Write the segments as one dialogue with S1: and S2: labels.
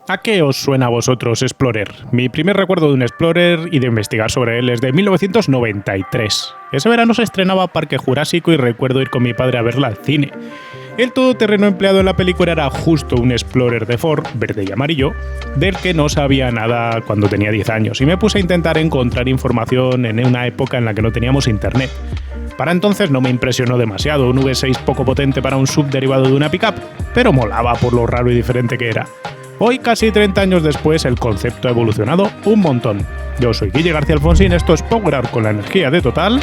S1: ¿A qué os suena a vosotros Explorer? Mi primer recuerdo de un Explorer y de investigar sobre él es de 1993. Ese verano se estrenaba Parque Jurásico y recuerdo ir con mi padre a verla al cine. El todoterreno empleado en la película era justo un Explorer de Ford, verde y amarillo, del que no sabía nada cuando tenía 10 años y me puse a intentar encontrar información en una época en la que no teníamos internet. Para entonces no me impresionó demasiado un V6 poco potente para un sub derivado de una pickup, pero molaba por lo raro y diferente que era. Hoy, casi 30 años después, el concepto ha evolucionado un montón. Yo soy Guille García Alfonsín, esto es Power Hour con la energía de Total.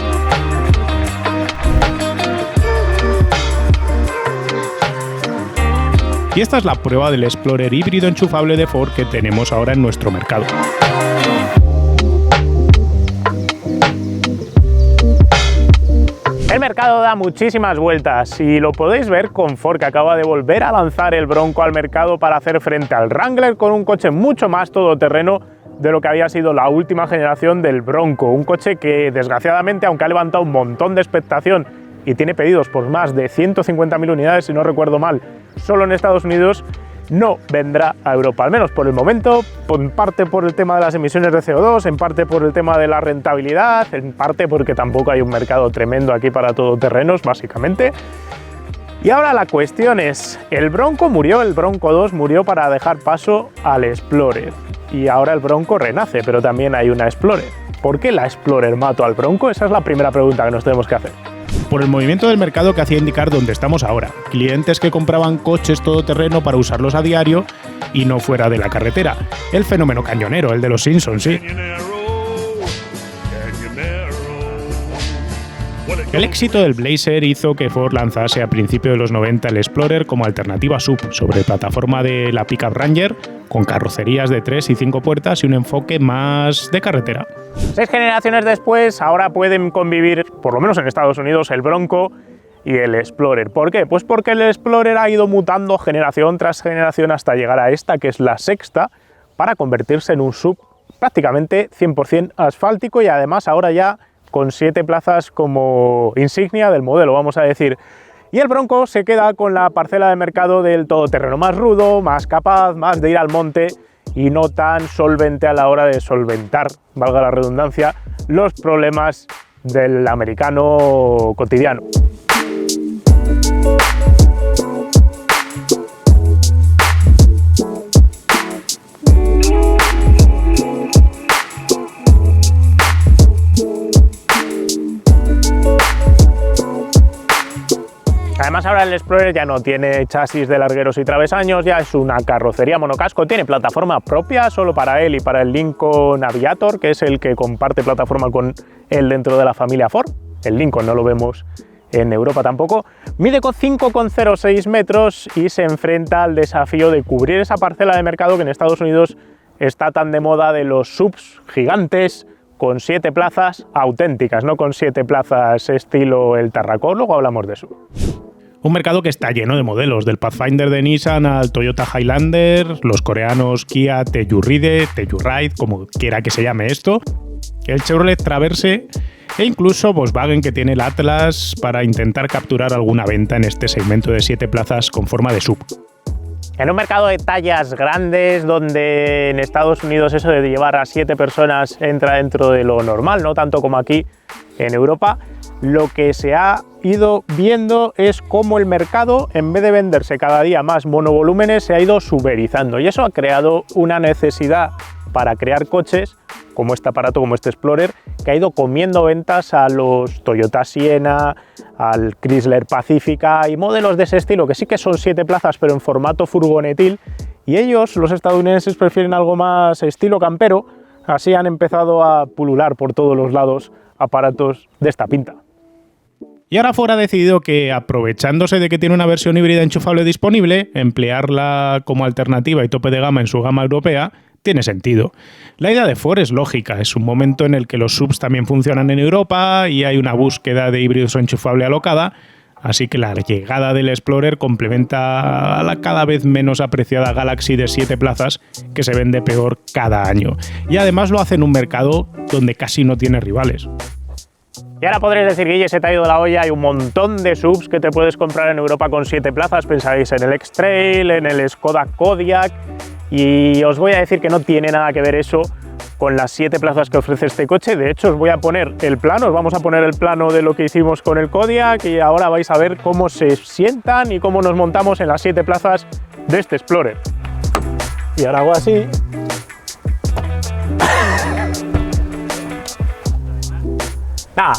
S1: Y esta es la prueba del Explorer híbrido enchufable de Ford que tenemos ahora en nuestro mercado.
S2: El mercado da muchísimas vueltas y lo podéis ver con Ford, que acaba de volver a lanzar el Bronco al mercado para hacer frente al Wrangler con un coche mucho más todoterreno de lo que había sido la última generación del Bronco. Un coche que desgraciadamente, aunque ha levantado un montón de expectación y tiene pedidos por más de 150.000 unidades, si no recuerdo mal, solo en Estados Unidos, no vendrá a Europa, al menos por el momento, en parte por el tema de las emisiones de CO2, en parte por el tema de la rentabilidad, en parte porque tampoco hay un mercado tremendo aquí para todoterrenos, básicamente. Y ahora la cuestión es, el Bronco murió, el Bronco 2 murió para dejar paso al Explorer. Y ahora el Bronco renace, pero también hay una Explorer. ¿Por qué la Explorer mató al Bronco? Esa es la primera pregunta que nos tenemos que hacer.
S1: Por el movimiento del mercado que hacía indicar dónde estamos ahora. Clientes que compraban coches todoterreno para usarlos a diario y no fuera de la carretera. El fenómeno cañonero, el de los Simpsons, sí. El éxito del Blazer hizo que Ford lanzase a principios de los 90 el Explorer como alternativa sub, sobre plataforma de la pickup Ranger, con carrocerías de 3 y 5 puertas y un enfoque más de carretera.
S2: 6 generaciones después, ahora pueden convivir, por lo menos en Estados Unidos, el Bronco y el Explorer. ¿Por qué? Pues porque el Explorer ha ido mutando generación tras generación hasta llegar a esta, que es la sexta, para convertirse en un sub prácticamente 100% asfáltico y además ahora ya con 7 plazas como insignia del modelo, vamos a decir. Y el Bronco se queda con la parcela de mercado del todoterreno más rudo, más capaz, más de ir al monte y no tan solvente a la hora de solventar, valga la redundancia, los problemas del americano cotidiano. Además ahora el Explorer ya no tiene chasis de largueros y travesaños, ya es una carrocería monocasco, tiene plataforma propia solo para él y para el Lincoln Aviator, que es el que comparte plataforma con él dentro de la familia Ford. El Lincoln no lo vemos en Europa tampoco. Mide con 5,06 metros y se enfrenta al desafío de cubrir esa parcela de mercado que en Estados Unidos está tan de moda de los subs gigantes con 7 plazas auténticas, no con 7 plazas estilo el Tarraco, luego hablamos de eso.
S1: Un mercado que está lleno de modelos, del Pathfinder de Nissan al Toyota Highlander, los coreanos Kia Telluride, Telluride, como quiera que se llame esto, el Chevrolet Traverse e incluso Volkswagen, que tiene el Atlas para intentar capturar alguna venta en este segmento de 7 plazas con forma de sub.
S2: En un mercado de tallas grandes, donde en Estados Unidos eso de llevar a 7 personas entra dentro de lo normal, no tanto como aquí en Europa, lo que se ha ido viendo es cómo el mercado, en vez de venderse cada día más monovolúmenes, se ha ido suberizando y eso ha creado una necesidad para crear coches como este aparato, como este Explorer, que ha ido comiendo ventas a los Toyota Sienna, al Chrysler Pacifica y modelos de ese estilo, que sí que son 7 plazas pero en formato furgonetil, y ellos, los estadounidenses, prefieren algo más estilo campero. Así han empezado a pulular por todos los lados aparatos de esta pinta.
S1: Y ahora Ford ha decidido que, aprovechándose de que tiene una versión híbrida enchufable disponible, emplearla como alternativa y tope de gama en su gama europea tiene sentido. La idea de Ford es lógica, es un momento en el que los subs también funcionan en Europa y hay una búsqueda de híbridos enchufable alocada, así que la llegada del Explorer complementa a la cada vez menos apreciada Galaxy de 7 plazas, que se vende peor cada año. Y además lo hace en un mercado donde casi no tiene rivales.
S2: Y ahora podréis decir, Guille, se te ha ido la olla, hay un montón de subs que te puedes comprar en Europa con 7 plazas, pensáis en el X-Trail, en el Skoda Kodiaq, Y os voy a decir que no tiene nada que ver eso con las 7 plazas que ofrece este coche. De hecho, os voy a poner el plano, os vamos a poner el plano de lo que hicimos con el Kodiaq y ahora vais a ver cómo se sientan y cómo nos montamos en las 7 plazas de este Explorer. Y ahora hago así.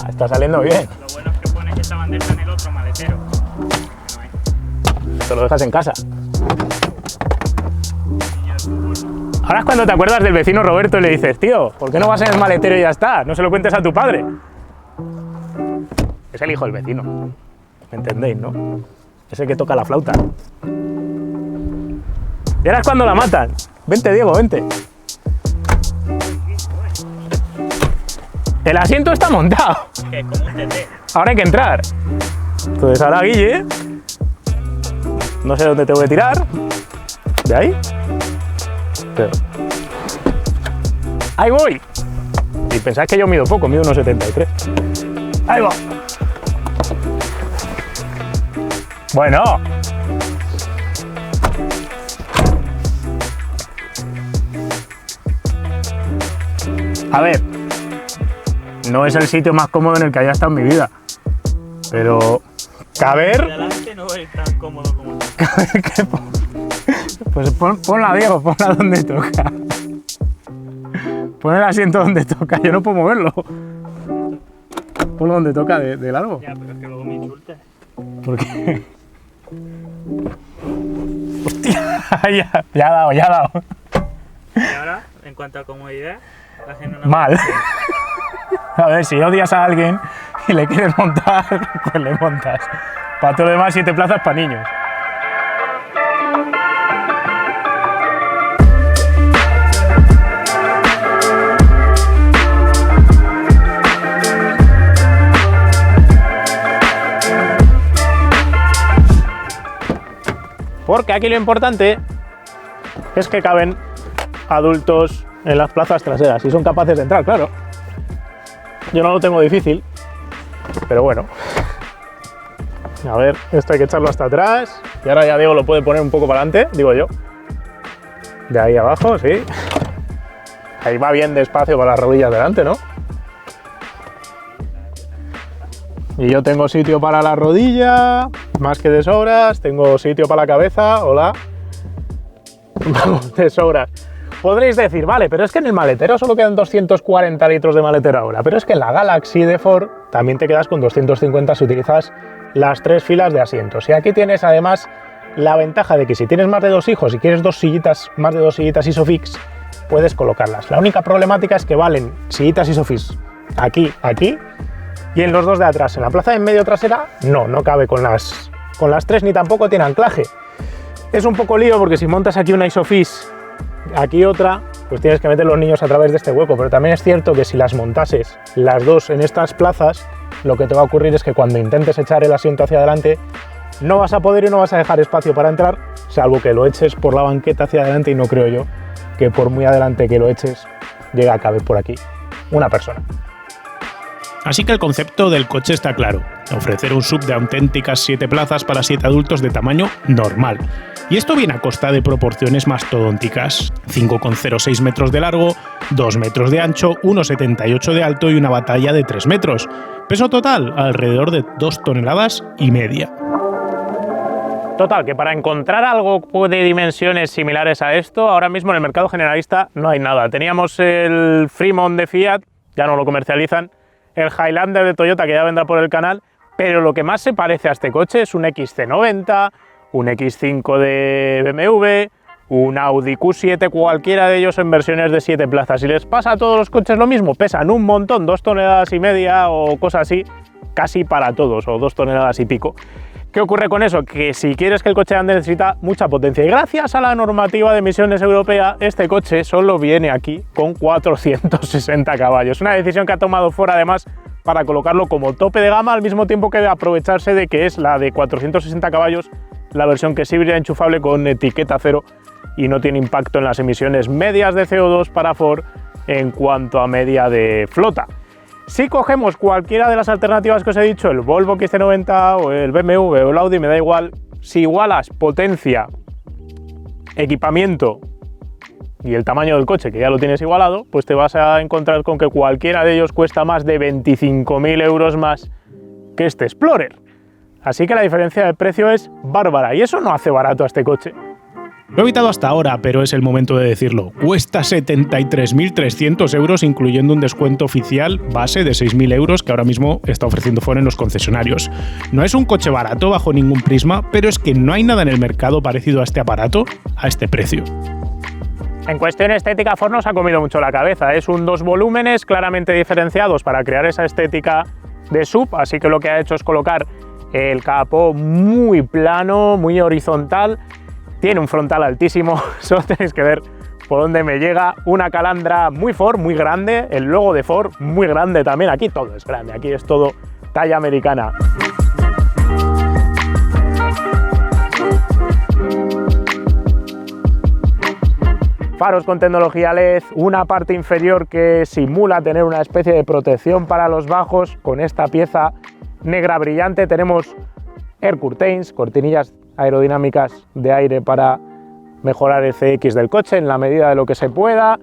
S2: Está saliendo bien.
S3: Lo bueno es que pone que esta bandeja en el otro maletero.
S2: Te lo dejas en casa. Ahora es cuando te acuerdas del vecino Roberto y le dices, tío, ¿por qué no vas en el maletero y ya está? No se lo cuentes a tu padre. Es el hijo del vecino. ¿Me entendéis, no? Es el que toca la flauta. Y ahora es cuando la matan. Vente, Diego, vente. El asiento está montado.
S3: Que es como un TT.
S2: Ahora hay que entrar. Entonces ahora, Guille, no sé dónde te voy a tirar. ¿De ahí? Pero... ¡ahí voy! Y pensáis que yo mido poco, mido unos 73. ¡Ahí va! Bueno. A ver. No es el sitio más cómodo en el que haya estado en mi vida. Pero... caber...
S3: Adelante no es tan cómodo como tú.
S2: Pues ponla, Diego, ponla donde toca. Pon el asiento donde toca, yo no puedo moverlo. Ponlo donde toca de largo.
S3: Ya, pero es que luego me insultas.
S2: ¿Por qué? Hostia, ya ha dado.
S3: Y ahora, en cuanto a comodidad, estás en una...
S2: Mal. A ver, si odias a alguien y le quieres montar, pues le montas. Para todo lo demás, 7 plazas para niños. Porque aquí lo importante es que caben adultos en las plazas traseras y son capaces de entrar, claro. Yo no lo tengo difícil, pero bueno. A ver, esto hay que echarlo hasta atrás y ahora ya Diego lo puede poner un poco para adelante, digo yo. De ahí abajo, sí. Ahí va bien despacio para las rodillas delante, ¿no? Y yo tengo sitio para la rodilla, más que de sobras, tengo sitio para la cabeza, hola. Vamos, de sobras. Podréis decir, vale, pero es que en el maletero solo quedan 240 litros de maletero ahora, pero es que en la Galaxy de Ford también te quedas con 250 si utilizas las 3 filas de asientos. Y aquí tienes además la ventaja de que si tienes más de 2 hijos y quieres más de 2 sillitas Isofix, puedes colocarlas. La única problemática es que valen sillitas Isofix aquí, y en los 2 de atrás. En la plaza de en medio trasera no cabe con las 3 ni tampoco tiene anclaje. Es un poco lío porque si montas aquí una Isofix, aquí otra, pues tienes que meter los niños a través de este hueco, pero también es cierto que si las montases las dos en estas plazas, lo que te va a ocurrir es que cuando intentes echar el asiento hacia adelante, no vas a poder y no vas a dejar espacio para entrar, salvo que lo eches por la banqueta hacia adelante, y no creo yo que por muy adelante que lo eches llegue a caber por aquí una persona.
S1: Así que el concepto del coche está claro: ofrecer un SUV de auténticas 7 plazas para 7 adultos de tamaño normal. Y esto viene a costa de proporciones mastodónticas: 5,06 metros de largo, 2 metros de ancho, 1,78 de alto y una batalla de 3 metros. Peso total, alrededor de 2,5 toneladas.
S2: Total, que para encontrar algo de dimensiones similares a esto, ahora mismo en el mercado generalista no hay nada. Teníamos el Fremont de Fiat, ya no lo comercializan, el Highlander de Toyota, que ya vendrá por el canal, pero lo que más se parece a este coche es un XC90, un X5 de BMW, un Audi Q7, cualquiera de ellos en versiones de 7 plazas. Si les pasa a todos los coches lo mismo, pesan un montón, 2,5 toneladas o cosas así, casi para todos, o 2 toneladas y pico. ¿Qué ocurre con eso? Que si quieres que el coche ande necesita mucha potencia, y gracias a la normativa de emisiones europea, este coche solo viene aquí con 460 caballos. Una decisión que ha tomado Ford además para colocarlo como tope de gama, al mismo tiempo que de aprovecharse de que es la de 460 caballos, la versión que es híbrida enchufable con etiqueta cero y no tiene impacto en las emisiones medias de CO2 para Ford en cuanto a media de flota. Si cogemos cualquiera de las alternativas que os he dicho, el Volvo XC90 o el BMW o el Audi, me da igual, si igualas potencia, equipamiento y el tamaño del coche, que ya lo tienes igualado, pues te vas a encontrar con que cualquiera de ellos cuesta más de 25.000 euros más que este Explorer. Así que la diferencia de precio es bárbara, y eso no hace barato a este coche.
S1: Lo he evitado hasta ahora, pero es el momento de decirlo. Cuesta 73.300 euros, incluyendo un descuento oficial base de 6.000 euros que ahora mismo está ofreciendo Ford en los concesionarios. No es un coche barato bajo ningún prisma, pero es que no hay nada en el mercado parecido a este aparato a este precio.
S2: En cuestión estética, Ford nos ha comido mucho la cabeza. Es un 2 volúmenes claramente diferenciados para crear esa estética de SUV, así que lo que ha hecho es colocar el capó muy plano, muy horizontal. Tiene un frontal altísimo, solo tenéis que ver por dónde me llega. Una calandra muy Ford, muy grande, el logo de Ford muy grande también. Aquí todo es grande, aquí es todo talla americana. Faros con tecnología LED, una parte inferior que simula tener una especie de protección para los bajos con esta pieza negra brillante. Tenemos air curtains, cortinillas aerodinámicas de aire para mejorar el CX del coche en la medida de lo que se pueda.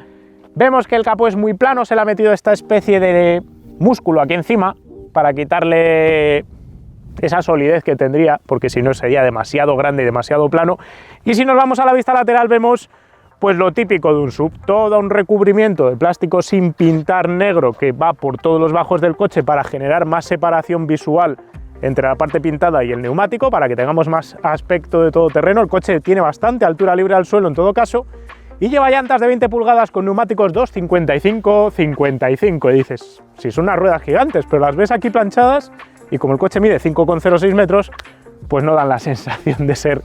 S2: Vemos que el capó es muy plano, se le ha metido esta especie de músculo aquí encima para quitarle esa solidez que tendría, porque si no sería demasiado grande y demasiado plano. Y si nos vamos a la vista lateral vemos pues lo típico de un SUV, todo un recubrimiento de plástico sin pintar negro que va por todos los bajos del coche para generar más separación visual entre la parte pintada y el neumático, para que tengamos más aspecto de todoterreno. El coche tiene bastante altura libre al suelo en todo caso, y lleva llantas de 20 pulgadas con neumáticos 2,55 y dices, si son unas ruedas gigantes, pero las ves aquí planchadas y como el coche mide 5,06 metros, pues no dan la sensación de ser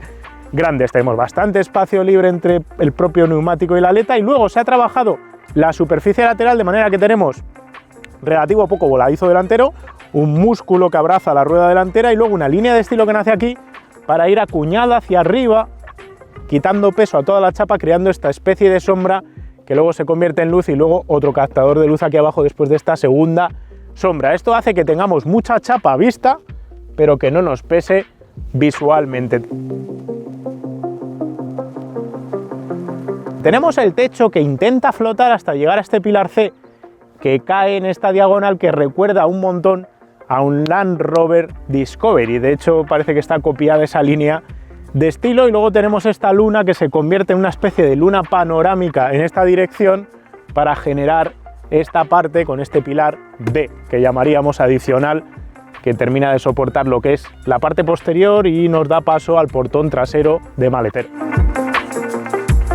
S2: grandes. Tenemos bastante espacio libre entre el propio neumático y la aleta, y luego se ha trabajado la superficie lateral de manera que tenemos relativo poco voladizo delantero, un músculo que abraza la rueda delantera y luego una línea de estilo que nace aquí para ir acuñada hacia arriba, quitando peso a toda la chapa, creando esta especie de sombra que luego se convierte en luz, y luego otro captador de luz aquí abajo después de esta segunda sombra. Esto hace que tengamos mucha chapa a vista, pero que no nos pese visualmente. Tenemos el techo que intenta flotar hasta llegar a este pilar C, que cae en esta diagonal que recuerda un montón a un Land Rover Discovery. De hecho, parece que está copiada esa línea de estilo. Y luego tenemos esta luna que se convierte en una especie de luna panorámica en esta dirección para generar esta parte con este pilar B, que llamaríamos adicional, que termina de soportar lo que es la parte posterior y nos da paso al portón trasero de maletero.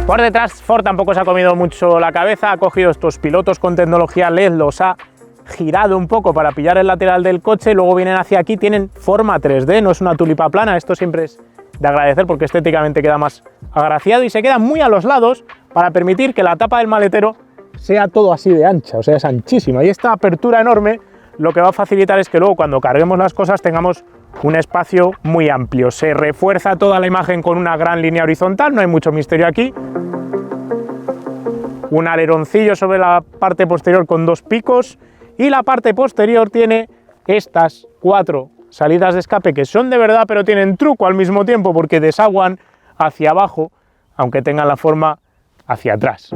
S2: Por detrás, Ford tampoco se ha comido mucho la cabeza, ha cogido estos pilotos con tecnología LED, los ha girado un poco para pillar el lateral del coche, luego vienen hacia aquí, tienen forma 3D, no es una tulipa plana, esto siempre es de agradecer porque estéticamente queda más agraciado, y se quedan muy a los lados para permitir que la tapa del maletero sea todo así de ancha, o sea, es anchísima, y esta apertura enorme lo que va a facilitar es que luego cuando carguemos las cosas tengamos un espacio muy amplio. Se refuerza toda la imagen con una gran línea horizontal, no hay mucho misterio aquí. Un aleroncillo sobre la parte posterior con dos picos, y la parte posterior tiene estas 4 salidas de escape que son de verdad, pero tienen truco al mismo tiempo porque desaguan hacia abajo, aunque tengan la forma hacia atrás.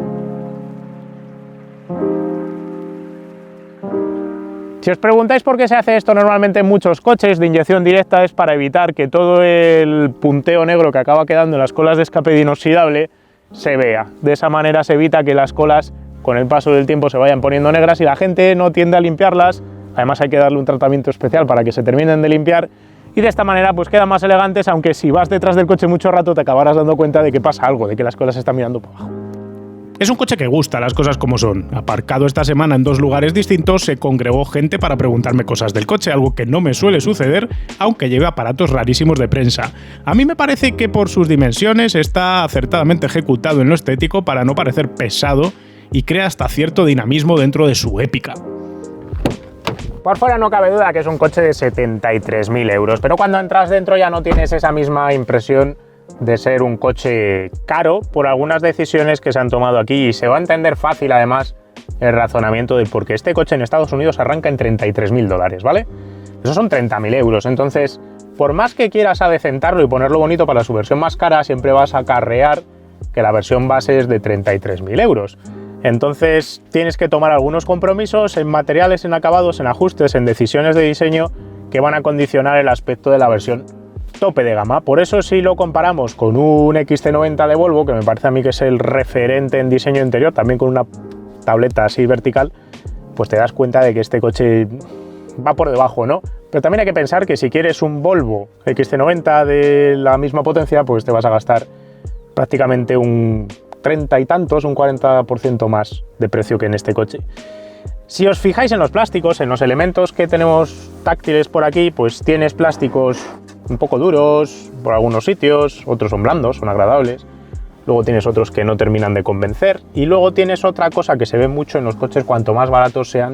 S2: Si os preguntáis por qué se hace esto normalmente en muchos coches de inyección directa, es para evitar que todo el punteo negro que acaba quedando en las colas de escape de inoxidable se vea. De esa manera se evita que las colas con el paso del tiempo se vayan poniendo negras y la gente no tiende a limpiarlas. Además hay que darle un tratamiento especial para que se terminen de limpiar, y de esta manera pues quedan más elegantes, aunque si vas detrás del coche mucho rato te acabarás dando cuenta de que pasa algo, de que las colas se están mirando por abajo.
S1: Es un coche que gusta, las cosas como son. Aparcado esta semana en 2 lugares distintos, se congregó gente para preguntarme cosas del coche, algo que no me suele suceder, aunque lleve aparatos rarísimos de prensa. A mí me parece que por sus dimensiones está acertadamente ejecutado en lo estético para no parecer pesado, y crea hasta cierto dinamismo dentro de su épica.
S2: Por fuera no cabe duda que es un coche de 73.000 euros, pero cuando entras dentro ya no tienes esa misma impresión de ser un coche caro por algunas decisiones que se han tomado aquí, y se va a entender fácil además el razonamiento de por qué este coche en Estados Unidos arranca en 33.000 dólares, ¿vale? Esos son 30.000 euros, entonces por más que quieras adecentarlo y ponerlo bonito para su versión más cara, siempre vas a acarrear que la versión base es de 33.000 euros. Entonces tienes que tomar algunos compromisos en materiales, en acabados, en ajustes, en decisiones de diseño que van a condicionar el aspecto de la versión tope de gama. Por eso, si lo comparamos con un XC90 de Volvo, que me parece a mí que es el referente en diseño interior, también con una tableta así vertical, pues te das cuenta de que este coche va por debajo, ¿no? Pero también hay que pensar que si quieres un Volvo XC90 de la misma potencia, pues te vas a gastar prácticamente un 30 y tantos, un 40% más de precio que en este coche. Si os fijáis en los plásticos, en los elementos que tenemos táctiles por aquí, pues tienes plásticos un poco duros por algunos sitios, otros son blandos, son agradables, luego tienes otros que no terminan de convencer, y luego tienes otra cosa que se ve mucho en los coches cuanto más baratos sean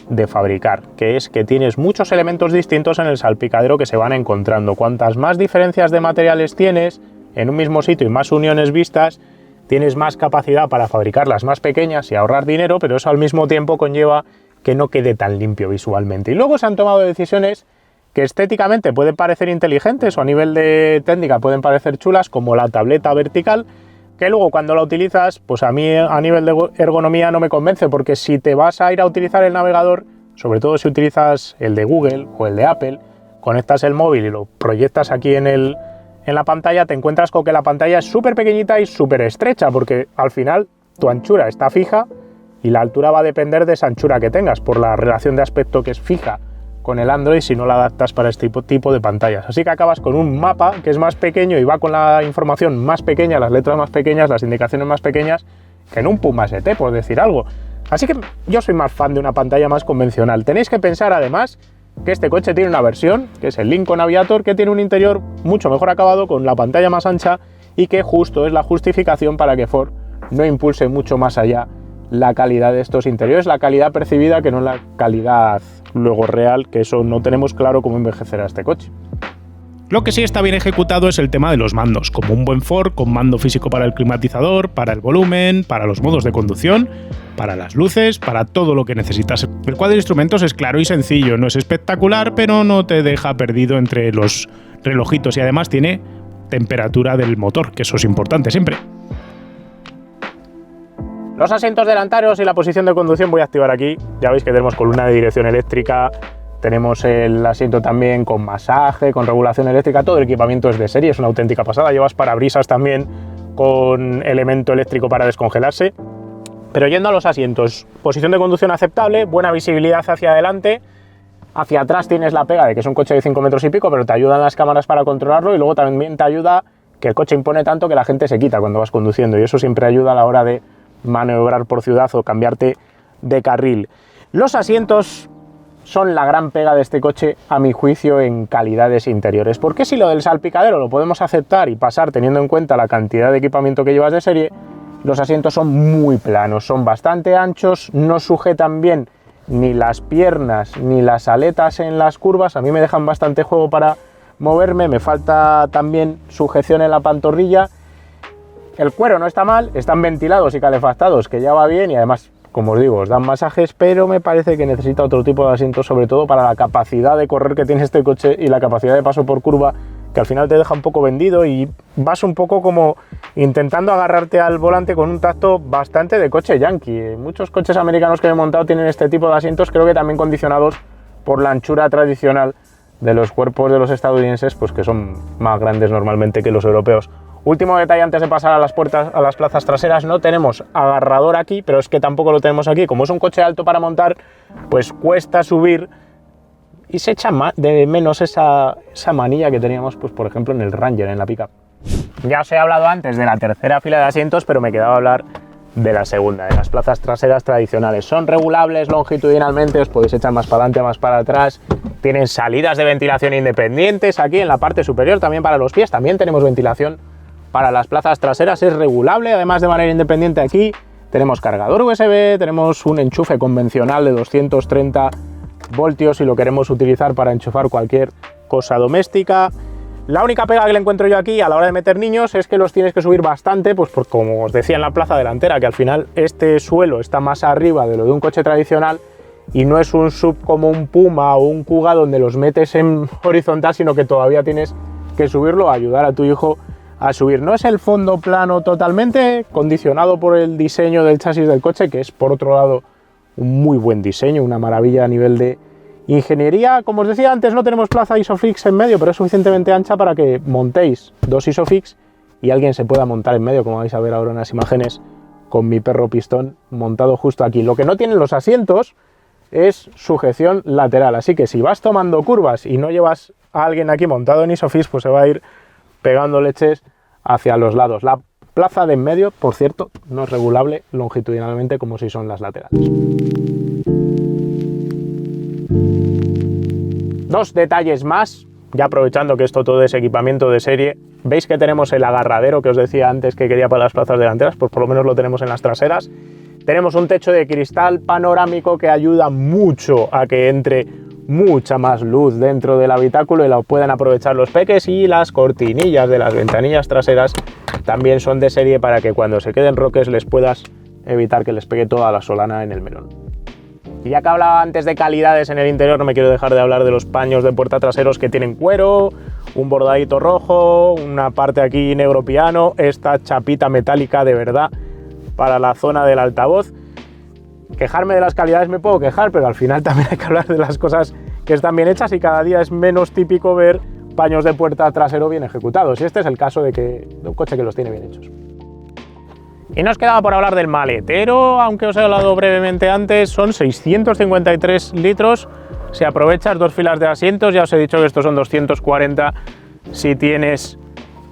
S2: de fabricar, que es que tienes muchos elementos distintos en el salpicadero que se van encontrando. Cuantas más diferencias de materiales tienes en un mismo sitio y más uniones vistas, tienes más capacidad para fabricarlas más pequeñas y ahorrar dinero, pero eso al mismo tiempo conlleva que no quede tan limpio visualmente. Y luego se han tomado decisiones que estéticamente pueden parecer inteligentes o a nivel de técnica pueden parecer chulas, como la tableta vertical, que luego cuando la utilizas, pues a mí a nivel de ergonomía no me convence, porque si te vas a ir a utilizar el navegador, sobre todo si utilizas el de Google o el de Apple, conectas el móvil y lo proyectas aquí en la pantalla, te encuentras con que la pantalla es súper pequeñita y súper estrecha, porque al final tu anchura está fija y la altura va a depender de esa anchura que tengas, por la relación de aspecto que es fija con el Android si no la adaptas para este tipo de pantallas. Así que acabas con un mapa que es más pequeño y va con la información más pequeña, las letras más pequeñas, las indicaciones más pequeñas, que en un Puma ST, por decir algo. Así que yo soy más fan de una pantalla más convencional. Tenéis que pensar además que este coche tiene una versión, que es el Lincoln Aviator, que tiene un interior mucho mejor acabado, con la pantalla más ancha, y que justo es la justificación para que Ford no impulse mucho más allá la calidad de estos interiores, la calidad percibida, que no la calidad luego real, que eso no tenemos claro cómo envejecerá este coche.
S1: Lo que sí está bien ejecutado es el tema de los mandos, como un buen Ford con mando físico para el climatizador, para el volumen, para los modos de conducción, para las luces, para todo lo que necesitas. El cuadro de instrumentos es claro y sencillo, no es espectacular, pero no te deja perdido entre los relojitos, y además tiene temperatura del motor, que eso es importante siempre.
S2: Los asientos delanteros y la posición de conducción voy a activar aquí. Ya veis que tenemos columna de dirección eléctrica, tenemos el asiento también con masaje, con regulación eléctrica, todo el equipamiento es de serie, es una auténtica pasada. Llevas parabrisas también con elemento eléctrico para descongelarse. Pero yendo a los asientos, posición de conducción aceptable, buena visibilidad hacia adelante, hacia atrás tienes la pega de que es un coche de 5 metros y pico, pero te ayudan las cámaras para controlarlo, y luego también te ayuda que el coche impone tanto que la gente se quita cuando vas conduciendo, y eso siempre ayuda a la hora de maniobrar por ciudad o cambiarte de carril. Los asientos son la gran pega de este coche, a mi juicio, en calidades interiores. Porque si lo del salpicadero lo podemos aceptar y pasar teniendo en cuenta la cantidad de equipamiento que llevas de serie, los asientos son muy planos, son bastante anchos, no sujetan bien ni las piernas ni las aletas en las curvas, a mí me dejan bastante juego para moverme, me falta también sujeción en la pantorrilla. El cuero no está mal, están ventilados y calefactados, que ya va bien, y además, como os digo, os dan masajes, pero me parece que necesita otro tipo de asientos, sobre todo para la capacidad de correr que tiene este coche y la capacidad de paso por curva, que al final te deja un poco vendido y vas un poco como intentando agarrarte al volante con un tacto bastante de coche yankee. Muchos coches americanos que he montado tienen este tipo de asientos, creo que también condicionados por la anchura tradicional de los cuerpos de los estadounidenses, pues que son más grandes normalmente que los europeos. Último detalle antes de pasar a las puertas, a las plazas traseras, no tenemos agarrador aquí, pero es que tampoco lo tenemos aquí. Como es un coche alto para montar, pues cuesta subir y se echa de menos esa manilla que teníamos, pues por ejemplo, en el Ranger, en la pickup. Ya os he hablado antes de la tercera fila de asientos, pero me quedaba hablar de la segunda, de las plazas traseras tradicionales. Son regulables longitudinalmente, os podéis echar más para adelante, más para atrás. Tienen salidas de ventilación independientes aquí en la parte superior, también para los pies. También tenemos ventilación para las plazas traseras, es regulable, además de manera independiente aquí. Tenemos cargador USB, tenemos un enchufe convencional de 230 voltios si lo queremos utilizar para enchufar cualquier cosa doméstica. La única pega que le encuentro yo aquí a la hora de meter niños es que los tienes que subir bastante, pues por, como os decía en la plaza delantera, que al final este suelo está más arriba de lo de un coche tradicional y no es un sub como un Puma o un Kuga donde los metes en horizontal, sino que todavía tienes que subirlo, ayudar a tu hijo a subir. No es el fondo plano totalmente, condicionado por el diseño del chasis del coche, que es por otro lado un muy buen diseño, una maravilla a nivel de ingeniería. Como os decía antes, no tenemos plaza Isofix en medio, pero es suficientemente ancha para que montéis dos Isofix y alguien se pueda montar en medio, como vais a ver ahora en las imágenes, con mi perro pistón montado justo aquí. Lo que no tienen los asientos es sujeción lateral, así que si vas tomando curvas y no llevas a alguien aquí montado en Isofix, pues se va a ir pegando leches hacia los lados. La plaza de en medio, por cierto, no es regulable longitudinalmente como si son las laterales. Dos detalles más, ya aprovechando que esto todo es equipamiento de serie. Veis que tenemos el agarradero que os decía antes que quería para las plazas delanteras, pues por lo menos lo tenemos en las traseras. Tenemos un techo de cristal panorámico que ayuda mucho a que entre mucha más luz dentro del habitáculo y lo puedan aprovechar los peques, y las cortinillas de las ventanillas traseras también son de serie para que cuando se queden roques les puedas evitar que les pegue toda la solana en el melón. Y ya que hablaba antes de calidades en el interior, no me quiero dejar de hablar de los paños de puerta traseros que tienen cuero, un bordadito rojo, una parte aquí negro piano, esta chapita metálica de verdad para la zona del altavoz. Quejarme de las calidades me puedo quejar, pero al final también hay que hablar de las cosas que están bien hechas, y cada día es menos típico ver paños de puerta trasero bien ejecutados, y este es el caso de un coche que los tiene bien hechos. Y nos quedaba por hablar del maletero, aunque os he hablado brevemente antes, son 653 litros, si aprovechas dos filas de asientos. Ya os he dicho que estos son 240 si tienes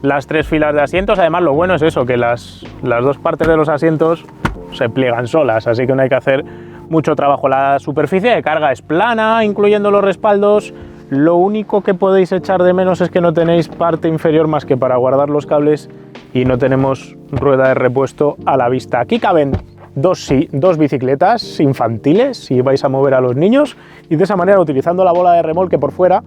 S2: las tres filas de asientos. Además, lo bueno es eso, que las dos partes de los asientos se pliegan solas, así que no hay que hacer mucho trabajo. La superficie de carga es plana, incluyendo los respaldos. Lo único que podéis echar de menos es que no tenéis parte inferior más que para guardar los cables, y no tenemos rueda de repuesto a la vista. Aquí caben dos bicicletas infantiles si vais a mover a los niños, y de esa manera, utilizando la bola de remolque por fuera,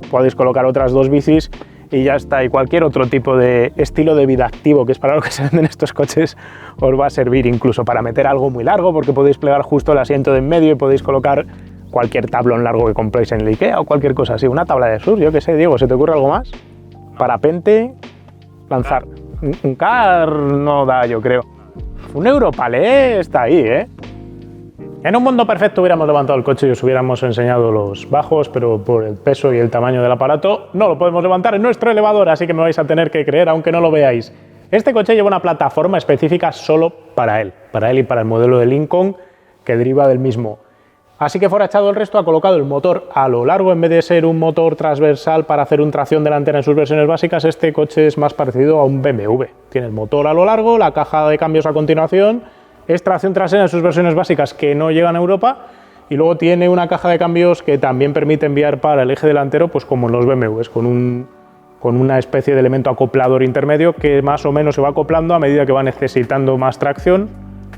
S2: podéis colocar otras dos bicis y ya está. Y cualquier otro tipo de estilo de vida activo, que es para lo que se venden estos coches, os va a servir incluso para meter algo muy largo, porque podéis plegar justo el asiento de en medio y podéis colocar cualquier tablón largo que compréis en el IKEA o cualquier cosa así, una tabla de surf, yo qué sé. Diego, ¿se te ocurre algo más? Parapente, lanzar. Un car no da, yo creo. Un Europalé está ahí, ¿eh? En un mundo perfecto hubiéramos levantado el coche y os hubiéramos enseñado los bajos, pero por el peso y el tamaño del aparato no lo podemos levantar en nuestro elevador, así que me vais a tener que creer aunque no lo veáis. Este coche lleva una plataforma específica solo para él y para el modelo de Lincoln que deriva del mismo. Así que, fuera echado el resto, ha colocado el motor a lo largo. En vez de ser un motor transversal para hacer un tracción delantera en sus versiones básicas, este coche es más parecido a un BMW. Tiene el motor a lo largo, la caja de cambios a continuación, es tracción trasera en sus versiones básicas que no llegan a Europa, y luego tiene una caja de cambios que también permite enviar para el eje delantero, pues como en los BMWs, con una especie de elemento acoplador intermedio que más o menos se va acoplando a medida que va necesitando más tracción,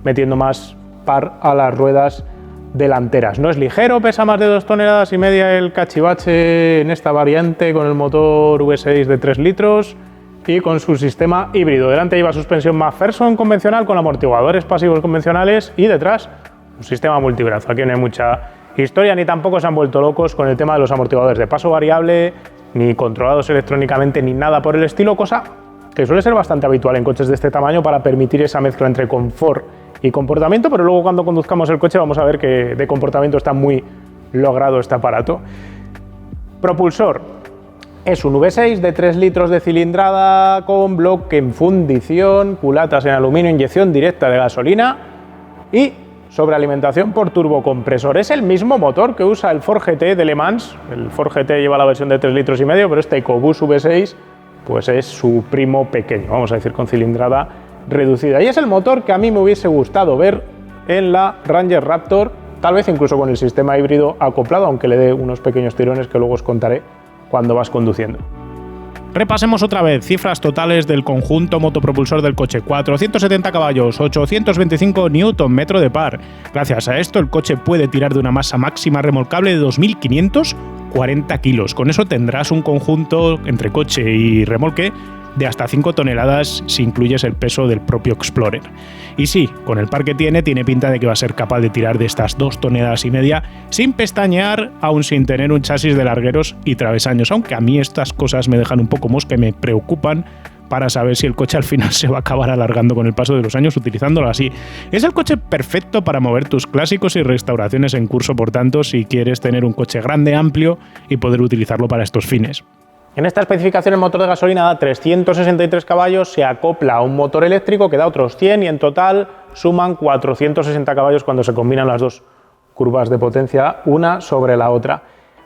S2: metiendo más par a las ruedas delanteras. No es ligero, pesa más de 2,5 toneladas el cachivache en esta variante, con el motor V6 de 3 litros y con su sistema híbrido. Delante lleva suspensión McPherson convencional con amortiguadores pasivos convencionales, y detrás un sistema multibrazo. Aquí no hay mucha historia, ni tampoco se han vuelto locos con el tema de los amortiguadores de paso variable, ni controlados electrónicamente, ni nada por el estilo, cosa que suele ser bastante habitual en coches de este tamaño para permitir esa mezcla entre confort y comportamiento, pero luego cuando conduzcamos el coche vamos a ver que de comportamiento está muy logrado este aparato. Propulsor es un V6 de 3 litros de cilindrada con bloque en fundición, culatas en aluminio, inyección directa de gasolina y sobrealimentación por turbocompresor. Es el mismo motor que usa el Ford GT de Le Mans. El Ford GT lleva la versión de 3,5 litros, pero este EcoBoost V6 pues es su primo pequeño, vamos a decir, con cilindrada reducida. Y es el motor que a mí me hubiese gustado ver en la Ranger Raptor, tal vez incluso con el sistema híbrido acoplado, aunque le dé unos pequeños tirones que luego os contaré cuando vas conduciendo.
S1: Repasemos otra vez cifras totales del conjunto motopropulsor del coche: 470 caballos, 825 Nm de par. Gracias a esto, el coche puede tirar de una masa máxima remolcable de 2.540 kilos. Con eso tendrás un conjunto entre coche y remolque de hasta 5 toneladas si incluyes el peso del propio Explorer. Y sí, con el par que tiene pinta de que va a ser capaz de tirar de estas 2,5 toneladas sin pestañear, aún sin tener un chasis de largueros y travesaños, aunque a mí estas cosas me dejan un poco mosca y me preocupan para saber si el coche al final se va a acabar alargando con el paso de los años utilizándolo así. Es el coche perfecto para mover tus clásicos y restauraciones en curso, por tanto, si quieres tener un coche grande, amplio y poder utilizarlo para estos fines.
S2: En esta especificación el motor de gasolina da 363 caballos, se acopla a un motor eléctrico que da otros 100 y en total suman 460 caballos cuando se combinan las dos curvas de potencia una sobre la otra.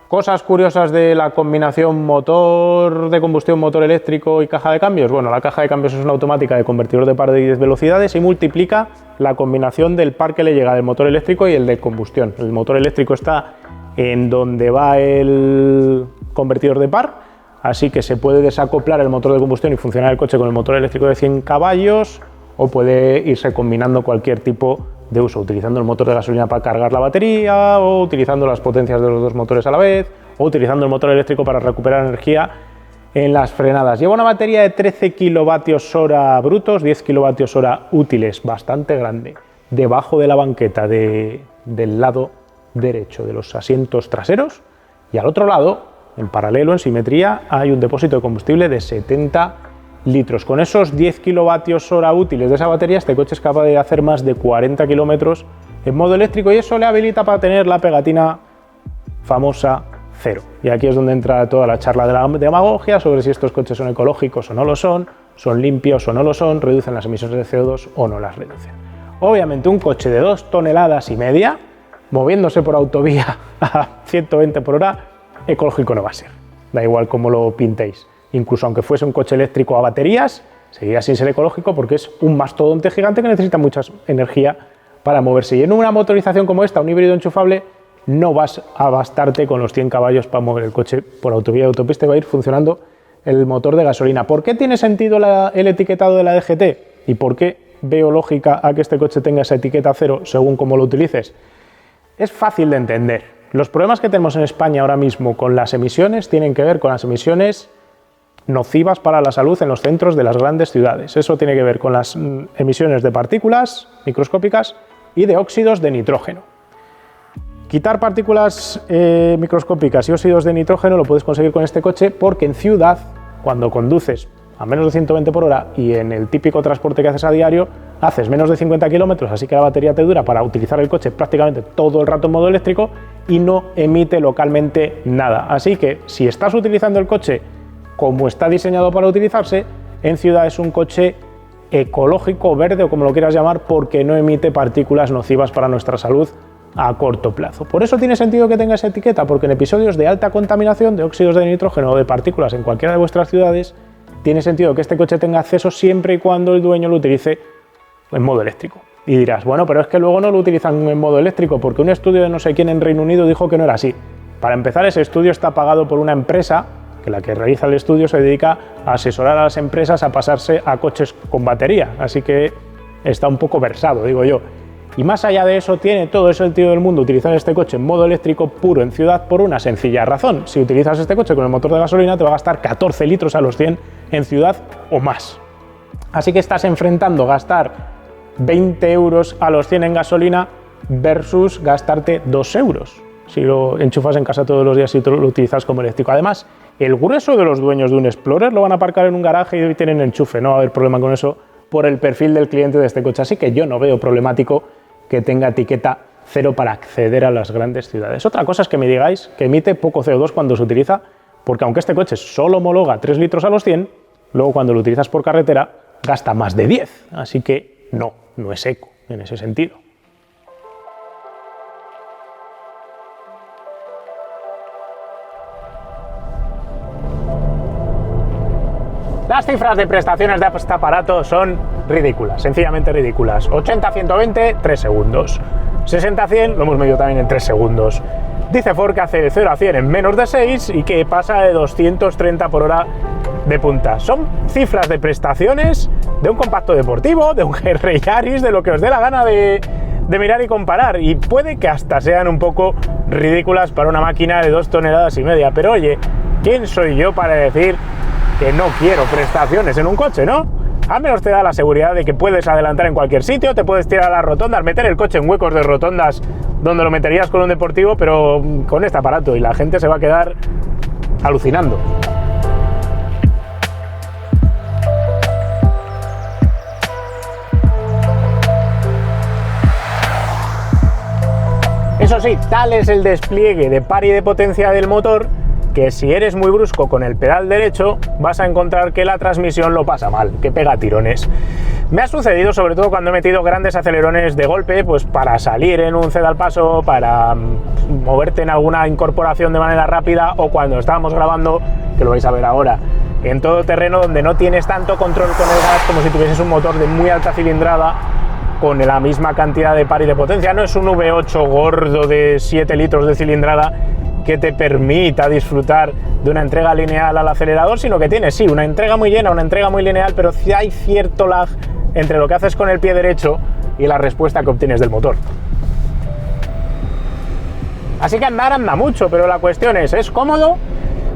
S2: Cosas curiosas de la combinación motor de combustión, motor eléctrico y caja de cambios. Bueno, la caja de cambios es una automática de convertidor de par de 10 velocidades y multiplica la combinación del par que le llega del motor eléctrico y el de combustión. El motor eléctrico está en donde va el convertidor de par, así que se puede desacoplar el motor de combustión y funcionar el coche con el motor eléctrico de 100 caballos o puede irse combinando cualquier tipo de uso, utilizando el motor de gasolina para cargar la batería o utilizando las potencias de los dos motores a la vez o utilizando el motor eléctrico para recuperar energía en las frenadas. Lleva una batería de 13 kWh brutos, 10 kWh útiles, bastante grande, debajo de la banqueta del lado derecho de los asientos traseros y al otro lado, en paralelo, en simetría, hay un depósito de combustible de 70 litros. Con esos 10 kWh útiles de esa batería, este coche es capaz de hacer más de 40 kilómetros en modo eléctrico y eso le habilita para tener la pegatina famosa cero. Y aquí es donde entra toda la charla de la demagogia sobre si estos coches son ecológicos o no lo son limpios o no lo son, reducen las emisiones de CO2 o no las reducen. Obviamente un coche de 2,5 toneladas moviéndose por autovía a 120 por hora, ecológico no va a ser. Da igual cómo lo pintéis. Incluso aunque fuese un coche eléctrico a baterías, seguiría sin ser ecológico porque es un mastodonte gigante que necesita mucha energía para moverse. Y en una motorización como esta, un híbrido enchufable, no vas a bastarte con los 100 caballos para mover el coche por autovía y autopista y va a ir funcionando el motor de gasolina. ¿Por qué tiene sentido el etiquetado de la DGT? ¿Y por qué veo lógica a que este coche tenga esa etiqueta cero según cómo lo utilices? Es fácil de entender. Los problemas que tenemos en España ahora mismo con las emisiones tienen que ver con las emisiones nocivas para la salud en los centros de las grandes ciudades. Eso tiene que ver con las emisiones de partículas microscópicas y de óxidos de nitrógeno. Quitar partículas microscópicas y óxidos de nitrógeno lo puedes conseguir con este coche porque en ciudad, cuando conduces a menos de 120 por hora y en el típico transporte que haces a diario, haces menos de 50 kilómetros, así que la batería te dura para utilizar el coche prácticamente todo el rato en modo eléctrico y no emite localmente nada. Así que si estás utilizando el coche como está diseñado para utilizarse, en ciudad es un coche ecológico, verde o como lo quieras llamar, porque no emite partículas nocivas para nuestra salud a corto plazo. Por eso tiene sentido que tenga esa etiqueta, porque en episodios de alta contaminación de óxidos de nitrógeno o de partículas en cualquiera de vuestras ciudades, tiene sentido que este coche tenga acceso siempre y cuando el dueño lo utilice en modo eléctrico. Y dirás, bueno, pero es que luego no lo utilizan en modo eléctrico, porque un estudio de no sé quién en Reino Unido dijo que no era así. Para empezar, ese estudio está pagado por una empresa que la que realiza el estudio se dedica a asesorar a las empresas a pasarse a coches con batería, así que está un poco versado, digo yo. Y más allá de eso, tiene todo el sentido del mundo utilizar este coche en modo eléctrico puro en ciudad por una sencilla razón. Si utilizas este coche con el motor de gasolina te va a gastar 14 litros a los 100 en ciudad o más. Así que estás enfrentando gastar 20 euros a los 100 en gasolina versus gastarte 2 euros si lo enchufas en casa todos los días y lo utilizas como eléctrico. Además, el grueso de los dueños de un Explorer lo van a aparcar en un garaje y tienen enchufe, no va a haber problema con eso por el perfil del cliente de este coche, así que yo no veo problemático que tenga etiqueta cero para acceder a las grandes ciudades. Otra cosa es que me digáis que emite poco CO2 cuando se utiliza, porque aunque este coche solo homologa 3 litros a los 100, luego cuando lo utilizas por carretera gasta más de 10, así que no es eco en ese sentido. Las cifras de prestaciones de este aparato son ridículas, sencillamente ridículas. 80-120, 3 segundos. 60-100, lo hemos medido también en 3 segundos. Dice Ford que hace de 0 a 100 en menos de 6 y que pasa de 230 por hora de punta. Son cifras de prestaciones de un compacto deportivo, de un GR Yaris, de lo que os dé la gana de mirar y comparar. Y puede que hasta sean un poco ridículas para una máquina de 2,5 toneladas. Pero oye, ¿quién soy yo para decir que no quiero prestaciones en un coche, no? Al menos te da la seguridad de que puedes adelantar en cualquier sitio, te puedes tirar a las rotondas, meter el coche en huecos de rotondas donde lo meterías con un deportivo, pero con este aparato, y la gente se va a quedar alucinando. Eso sí, tal es el despliegue de par y de potencia del motor que si eres muy brusco con el pedal derecho vas a encontrar que la transmisión lo pasa mal, que pega tirones. Me ha sucedido sobre todo cuando he metido grandes acelerones de golpe, pues para salir en un ceda al paso, para moverte en alguna incorporación de manera rápida, o cuando estábamos grabando, que lo vais a ver ahora, en todo terreno donde no tienes tanto control con el gas como si tuvieses un motor de muy alta cilindrada con la misma cantidad de par y de potencia. No es un V8 gordo de 7 litros de cilindrada que te permita disfrutar de una entrega lineal al acelerador, sino que tienes, sí, una entrega muy llena, una entrega muy lineal, pero sí hay cierto lag entre lo que haces con el pie derecho y la respuesta que obtienes del motor. Así que andar anda mucho, pero la cuestión ¿es cómodo?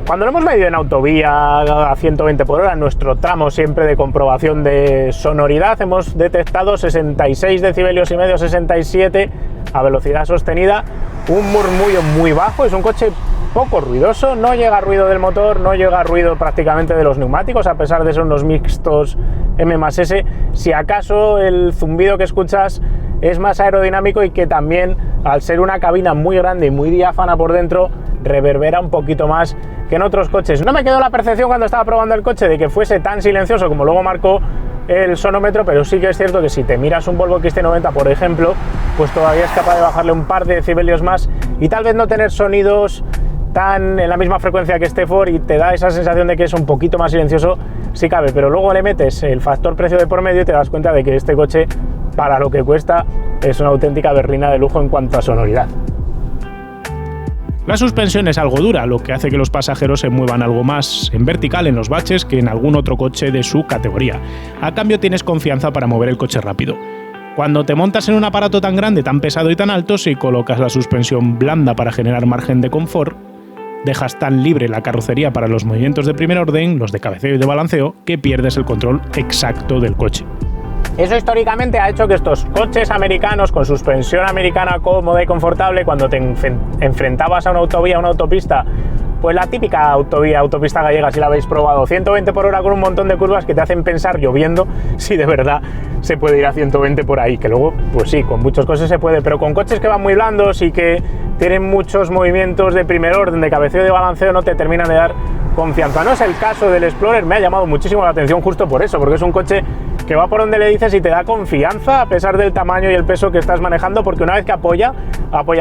S2: Cuando lo hemos medido en autovía a 120 por hora, en nuestro tramo siempre de comprobación de sonoridad, hemos detectado 66 decibelios y medio, 67 a velocidad sostenida, un murmullo muy bajo. Es un coche poco ruidoso, no llega ruido del motor, no llega ruido prácticamente de los neumáticos, a pesar de ser unos mixtos M+S. Si acaso el zumbido que escuchas es más aerodinámico y que también, al ser una cabina muy grande y muy diáfana por dentro, reverbera un poquito más que en otros coches. No me quedó la percepción cuando estaba probando el coche de que fuese tan silencioso como luego marcó el sonómetro, pero sí que es cierto que si te miras un Volvo XC90, por ejemplo, pues todavía es capaz de bajarle un par de decibelios más y tal vez no tener sonidos tan en la misma frecuencia que este Ford, y te da esa sensación de que es un poquito más silencioso si cabe, pero luego le metes el factor precio de por medio y te das cuenta de que este coche, para lo que cuesta, es una auténtica berlina de lujo en cuanto a sonoridad.
S1: La suspensión es algo dura, lo que hace que los pasajeros se muevan algo más en vertical en los baches que en algún otro coche de su categoría. A cambio tienes confianza para mover el coche rápido. Cuando te montas en un aparato tan grande, tan pesado y tan alto, si colocas la suspensión blanda para generar margen de confort, dejas tan libre la carrocería para los movimientos de primer orden, los de cabeceo y de balanceo, que pierdes el control exacto del coche.
S2: Eso históricamente ha hecho que estos coches americanos con suspensión americana cómoda y confortable, cuando te enfrentabas a una autovía, a una autopista, pues la típica autopista gallega, si la habéis probado, 120 por hora con un montón de curvas que te hacen pensar, lloviendo, si de verdad se puede ir a 120 por ahí, que luego, pues sí, con muchos coches se puede, pero con coches que van muy blandos y que tienen muchos movimientos de primer orden, de cabeceo y de balanceo, no te terminan de dar confianza. No es el caso del Explorer, me ha llamado muchísimo la atención justo por eso, porque es un coche que va por donde le dices y te da confianza a pesar del tamaño y el peso que estás manejando, porque una vez que apoya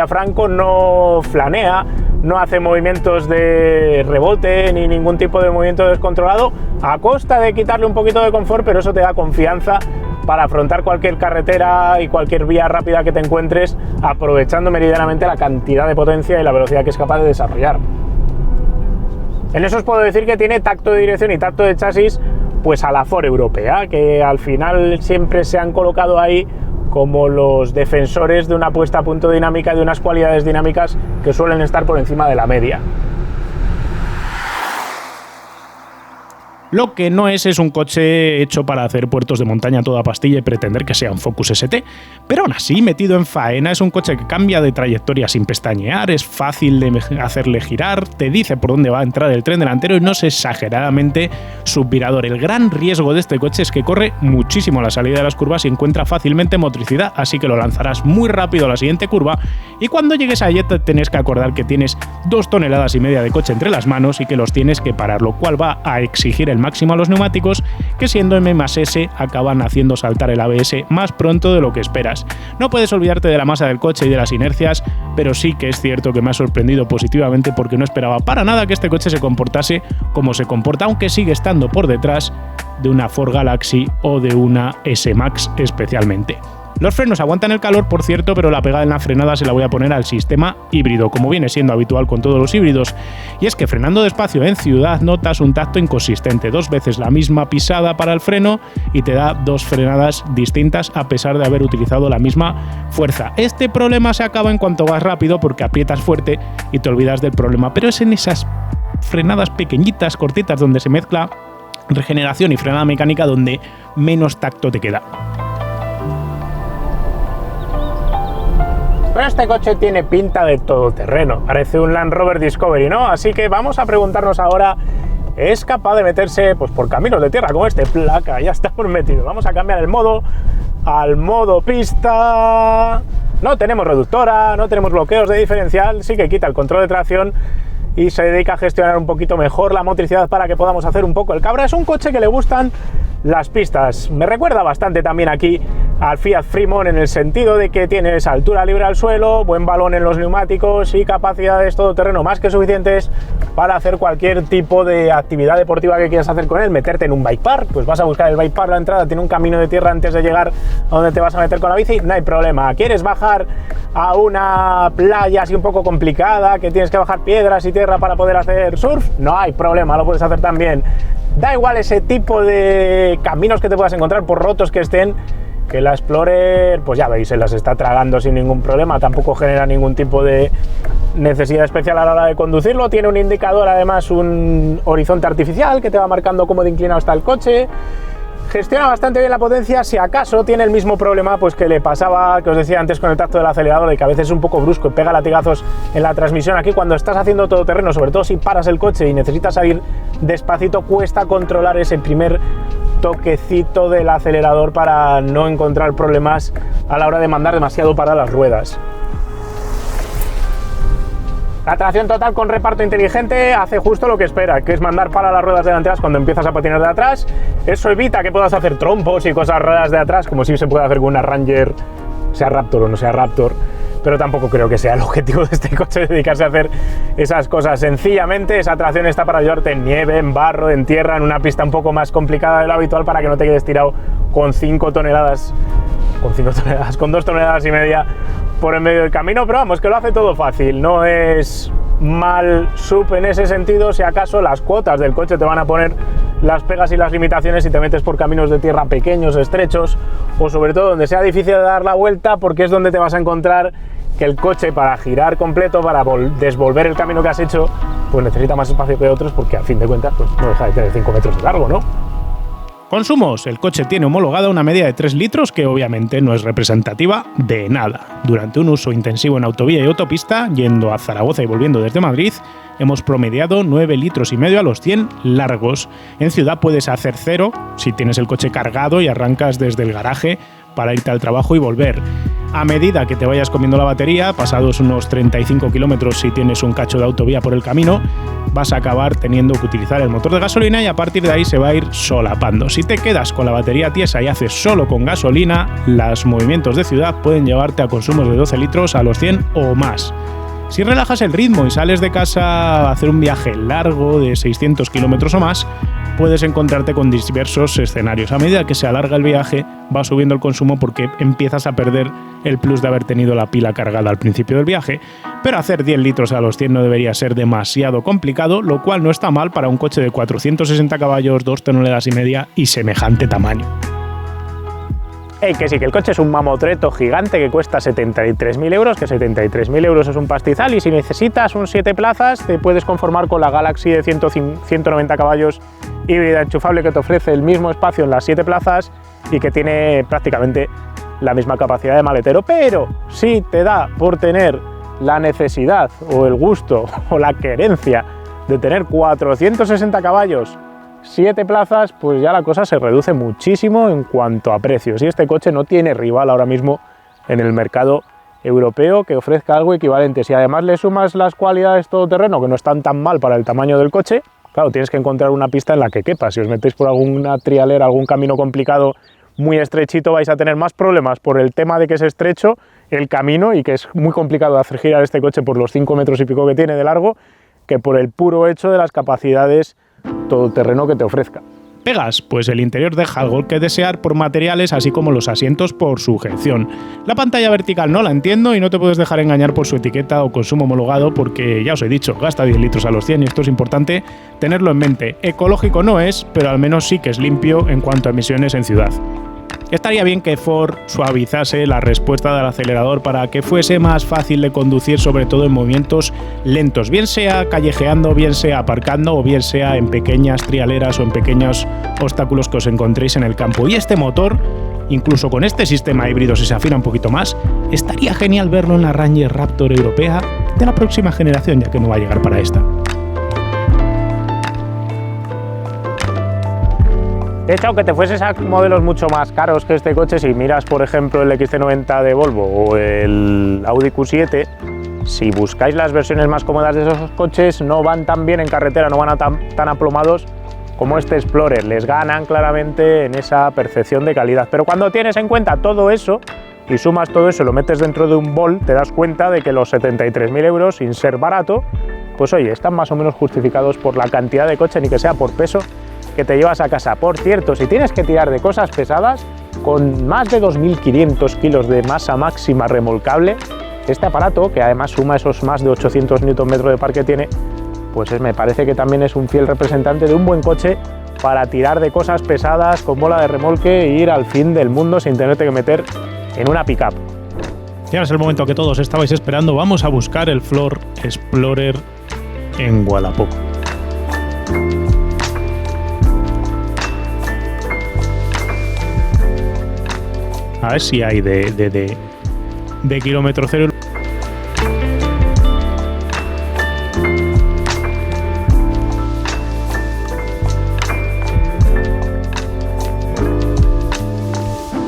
S2: franco, no flanea, no hace movimientos de rebote ni ningún tipo de movimiento descontrolado, a costa de quitarle un poquito de confort, pero eso te da confianza para afrontar cualquier carretera y cualquier vía rápida que te encuentres, aprovechando meridianamente la cantidad de potencia y la velocidad que es capaz de desarrollar. En eso os puedo decir que tiene tacto de dirección y tacto de chasis pues a la Ford europea, que al final siempre se han colocado ahí como los defensores de una puesta a punto dinámica y de unas cualidades dinámicas que suelen estar por encima de la media.
S1: Lo que no es un coche hecho para hacer puertos de montaña a toda pastilla y pretender que sea un Focus ST, pero aún así, metido en faena, es un coche que cambia de trayectoria sin pestañear, es fácil de hacerle girar, te dice por dónde va a entrar el tren delantero y no es exageradamente subvirador. El gran riesgo de este coche es que corre muchísimo a la salida de las curvas y encuentra fácilmente motricidad, así que lo lanzarás muy rápido a la siguiente curva y cuando llegues allí te tienes que acordar que tienes 2,5 toneladas de coche entre las manos y que los tienes que parar, lo cual va a exigir el máximo a los neumáticos, que siendo M+S acaban haciendo saltar el ABS más pronto de lo que esperas. No puedes olvidarte de la masa del coche y de las inercias, pero sí que es cierto que me ha sorprendido positivamente porque no esperaba para nada que este coche se comportase como se comporta, aunque sigue estando por detrás de una Ford Galaxy o de una S-Max especialmente. Los frenos aguantan el calor, por cierto, pero la pegada en la frenada se la voy a poner al sistema híbrido, como viene siendo habitual con todos los híbridos. Y es que frenando despacio en ciudad notas un tacto inconsistente, 2 veces la misma pisada para el freno y te da 2 frenadas distintas a pesar de haber utilizado la misma fuerza. Este problema se acaba en cuanto vas rápido porque aprietas fuerte y te olvidas del problema, pero es en esas frenadas pequeñitas, cortitas, donde se mezcla regeneración y frenada mecánica donde menos tacto te queda.
S2: Pero este coche tiene pinta de todoterreno, parece un Land Rover Discovery, ¿no? Así que vamos a preguntarnos ahora, ¿es capaz de meterse pues, por caminos de tierra como este? Placa, ya estamos metidos. Vamos a cambiar el modo al modo pista. No No tenemos reductora, no tenemos bloqueos de diferencial, sí que quita el control de tracción y se dedica a gestionar un poquito mejor la motricidad para que podamos hacer un poco el cabra. Es un coche que le gustan las pistas. Me recuerda bastante también aquí al Fiat Fremont en el sentido de que tienes altura libre al suelo, buen balón en los neumáticos y capacidades todoterreno más que suficientes para hacer cualquier tipo de actividad deportiva que quieras hacer con él. Meterte en un bike park, pues vas a buscar el bike park, la entrada tiene un camino de tierra antes de llegar a donde te vas a meter con la bici, no hay problema. ¿Quieres bajar a una playa así un poco complicada, que tienes que bajar piedras y tierra para poder hacer surf? No hay problema, lo puedes hacer también. Da igual ese tipo de caminos que te puedas encontrar, por rotos que estén, que la Explorer, pues ya veis, se las está tragando sin ningún problema, tampoco genera ningún tipo de necesidad especial a la hora de conducirlo. Tiene un indicador, además, un horizonte artificial que te va marcando cómo de inclinado está el coche. Gestiona bastante bien la potencia, si acaso tiene el mismo problema pues que le pasaba, que os decía antes con el tacto del acelerador, de que a veces es un poco brusco y pega latigazos en la transmisión. Aquí cuando estás haciendo todoterreno, sobre todo si paras el coche y necesitas salir despacito, cuesta controlar ese primer toquecito del acelerador para no encontrar problemas a la hora de mandar demasiado para las ruedas. La tracción total con reparto inteligente hace justo lo que espera, que es mandar para las ruedas delanteras cuando empiezas a patinar de atrás. Eso evita que puedas hacer trompos y cosas raras de atrás, como si se puede hacer con una Ranger, sea Raptor o no sea Raptor, pero tampoco creo que sea el objetivo de este coche dedicarse a hacer esas cosas. Sencillamente esa tracción está para ayudarte en nieve, en barro, en tierra, en una pista un poco más complicada de lo habitual, para que no te quedes tirado con 5 toneladas, con 2 toneladas y media por en medio del camino. Pero vamos, que lo hace todo fácil, no es mal sub en ese sentido. Si acaso las cuotas del coche te van a poner las pegas y las limitaciones si te metes por caminos de tierra pequeños, estrechos, o sobre todo donde sea difícil de dar la vuelta, porque es donde te vas a encontrar que el coche, para girar completo, para desvolver el camino que has hecho, pues necesita más espacio que otros, porque al fin de cuentas pues no deja de tener 5 metros de largo, ¿no?
S1: Consumos. El coche tiene homologada una media de 3 litros que obviamente no es representativa de nada. Durante un uso intensivo en autovía y autopista, yendo a Zaragoza y volviendo desde Madrid, hemos promediado 9 litros y medio a los 100 largos. En ciudad puedes hacer 0 si tienes el coche cargado y arrancas desde el garaje para irte al trabajo y volver. A medida que te vayas comiendo la batería, pasados unos 35 kilómetros si tienes un cacho de autovía por el camino, vas a acabar teniendo que utilizar el motor de gasolina y a partir de ahí se va a ir solapando. Si te quedas con la batería tiesa y haces solo con gasolina, los movimientos de ciudad pueden llevarte a consumos de 12 litros a los 100 o más. Si relajas el ritmo y sales de casa a hacer un viaje largo de 600 kilómetros o más, puedes encontrarte con diversos escenarios. A medida que se alarga el viaje, va subiendo el consumo porque empiezas a perder el plus de haber tenido la pila cargada al principio del viaje. Pero hacer 10 litros a los 100 no debería ser demasiado complicado, lo cual no está mal para un coche de 460 caballos, 2 toneladas y media y semejante tamaño.
S2: Que sí, que el coche es un mamotreto gigante que cuesta 73.000 euros, que 73.000 euros es un pastizal, y si necesitas un 7 plazas te puedes conformar con la Galaxy de 190 caballos híbrida enchufable, que te ofrece el mismo espacio en las 7 plazas y que tiene prácticamente la misma capacidad de maletero. Pero si te da por tener la necesidad o el gusto o la querencia de tener 460 caballos, 7 plazas, pues ya la cosa se reduce muchísimo en cuanto a precios, y este coche no tiene rival ahora mismo en el mercado europeo que ofrezca algo equivalente. Si además le sumas las cualidades todoterreno, que no están tan mal para el tamaño del coche, claro, tienes que encontrar una pista en la que quepa. Si os metéis por alguna trialera, algún camino complicado muy estrechito, vais a tener más problemas por el tema de que es estrecho el camino y que es muy complicado de hacer girar este coche por los 5 metros y pico que tiene de largo, que por el puro hecho de las capacidades todoterreno que te ofrezca.
S1: Pegas, pues el interior deja algo que desear por materiales, así como los asientos por sujeción. La pantalla vertical no la entiendo y no te puedes dejar engañar por su etiqueta o consumo homologado, porque ya os he dicho, gasta 10 litros a los 100 y esto es importante tenerlo en mente. Ecológico no es, pero al menos sí que es limpio en cuanto a emisiones en ciudad. Estaría bien que Ford suavizase la respuesta del acelerador para que fuese más fácil de conducir, sobre todo en movimientos lentos, bien sea callejeando, bien sea aparcando o bien sea en pequeñas trialeras o en pequeños obstáculos que os encontréis en el campo. Y este motor, incluso con este sistema híbrido, si se afina un poquito más, estaría genial verlo en la Ranger Raptor europea de la próxima generación, ya que no va a llegar para esta.
S2: De hecho, aunque te fueses a modelos mucho más caros que este coche, si miras, por ejemplo, el XC90 de Volvo o el Audi Q7, si buscáis las versiones más cómodas de esos coches, no van tan bien en carretera, no van tan aplomados como este Explorer. Les ganan claramente en esa percepción de calidad. Pero cuando tienes en cuenta todo eso y sumas todo eso y lo metes dentro de un bol, te das cuenta de que los 73.000 euros, sin ser barato, pues oye, están más o menos justificados por la cantidad de coche, ni que sea por peso, que te llevas a casa. Por cierto, si tienes que tirar de cosas pesadas, con más de 2.500 kilos de masa máxima remolcable, este aparato, que además suma esos más de 800 Nm de par que tiene, pues me parece que también es un fiel representante de un buen coche para tirar de cosas pesadas con bola de remolque e ir al fin del mundo sin tenerte que meter en una pick-up.
S1: Y ahora es el momento que todos estabais esperando. Vamos a buscar el Ford Explorer en Wallapop. A ver si hay de kilómetro cero.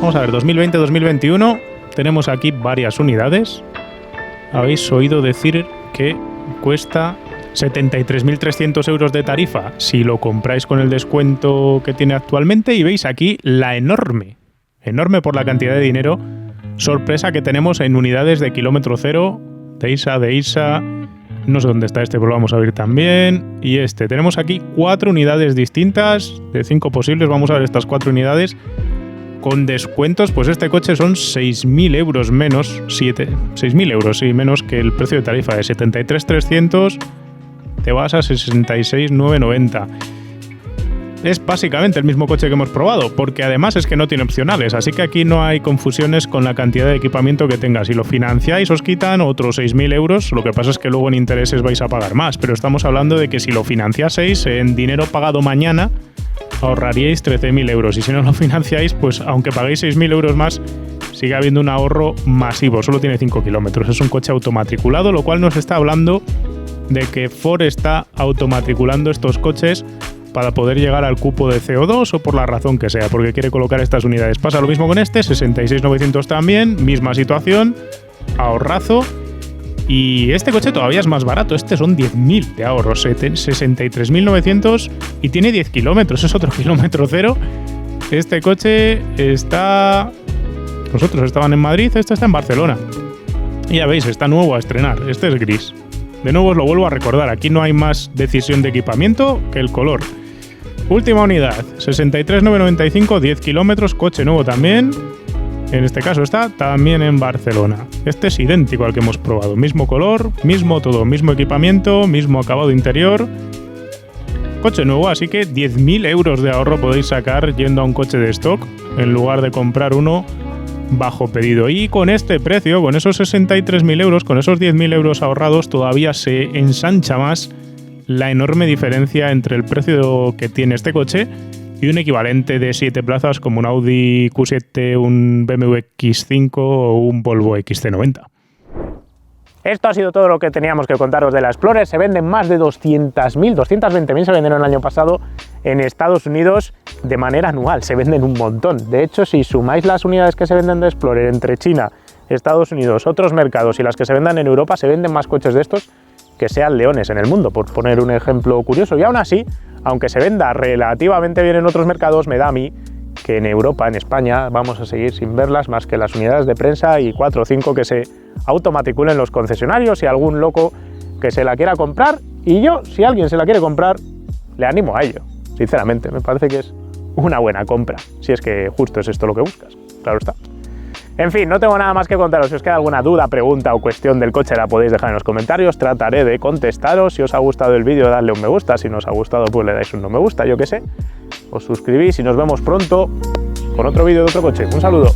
S1: Vamos a ver, 2020-2021, tenemos aquí varias unidades. Habéis oído decir que cuesta 73.300 euros de tarifa si lo compráis con el descuento que tiene actualmente, y veis aquí la enorme por la cantidad de dinero, sorpresa que tenemos en unidades de kilómetro cero, de ISA, no sé dónde está este, pero lo vamos a ver también, y este. Tenemos aquí 4 unidades distintas, de 5 posibles, vamos a ver estas 4 unidades. Con descuentos, pues este coche son 6.000 euros menos, 6.000 euros, sí, menos que el precio de tarifa de 73.300, te vas a 66.990. Es básicamente el mismo coche que hemos probado, porque además es que no tiene opcionales, así que aquí no hay confusiones con la cantidad de equipamiento que tenga. Si lo financiáis os quitan otros 6.000 euros, lo que pasa es que luego en intereses vais a pagar más, pero estamos hablando de que si lo financiaseis en dinero pagado mañana, ahorraríais 13.000 euros, y si no lo financiáis, pues aunque paguéis 6.000 euros más, sigue habiendo un ahorro masivo. Solo tiene 5 kilómetros, es un coche automatriculado, lo cual nos está hablando de que Ford está automatriculando estos coches para poder llegar al cupo de CO2 o por la razón que sea, porque quiere colocar estas unidades. Pasa lo mismo con este, 66.900 también, misma situación, ahorrazo. Y este coche todavía es más barato, este son 10.000 de ahorro, 63.900 y tiene 10 kilómetros, es otro kilómetro cero. Este coche está... Nosotros estaban en Madrid, este está en Barcelona. Y ya veis, está nuevo a estrenar, este es gris. De nuevo os lo vuelvo a recordar, aquí no hay más decisión de equipamiento que el color. Última unidad, 63.995, 10 kilómetros, coche nuevo también. En este caso está también en Barcelona. Este es idéntico al que hemos probado. Mismo color, mismo todo, mismo equipamiento, mismo acabado interior. Coche nuevo, así que 10.000 euros de ahorro podéis sacar yendo a un coche de stock en lugar de comprar uno bajo pedido. Y con este precio, con esos 63.000 euros, con esos 10.000 euros ahorrados, todavía se ensancha más la enorme diferencia entre el precio que tiene este coche y un equivalente de 7 plazas como un Audi Q7, un BMW X5 o un Volvo XC90.
S2: Esto ha sido todo lo que teníamos que contaros de la Explorer. Se venden más de 220.000 se vendieron el año pasado en Estados Unidos de manera anual. Se venden un montón. De hecho, si sumáis las unidades que se venden de Explorer entre China, Estados Unidos, otros mercados y las que se vendan en Europa, se venden más coches de estos que sean leones en el mundo, por poner un ejemplo curioso. Y aún así, aunque se venda relativamente bien en otros mercados, me da a mí que en Europa, en España, vamos a seguir sin verlas más que las unidades de prensa y 4 o 5 que se automatriculen los concesionarios y algún loco que se la quiera comprar. Y yo, si alguien se la quiere comprar, le animo a ello. Sinceramente, me parece que es una buena compra, si es que justo es esto lo que buscas. Claro está. En fin, no tengo nada más que contaros. Si os queda alguna duda, pregunta o cuestión del coche, la podéis dejar en los comentarios. Trataré de contestaros. Si os ha gustado el vídeo, dadle un me gusta. Si no os ha gustado, pues le dais un no me gusta, yo qué sé. Os suscribís y nos vemos pronto con otro vídeo de otro coche. Un saludo.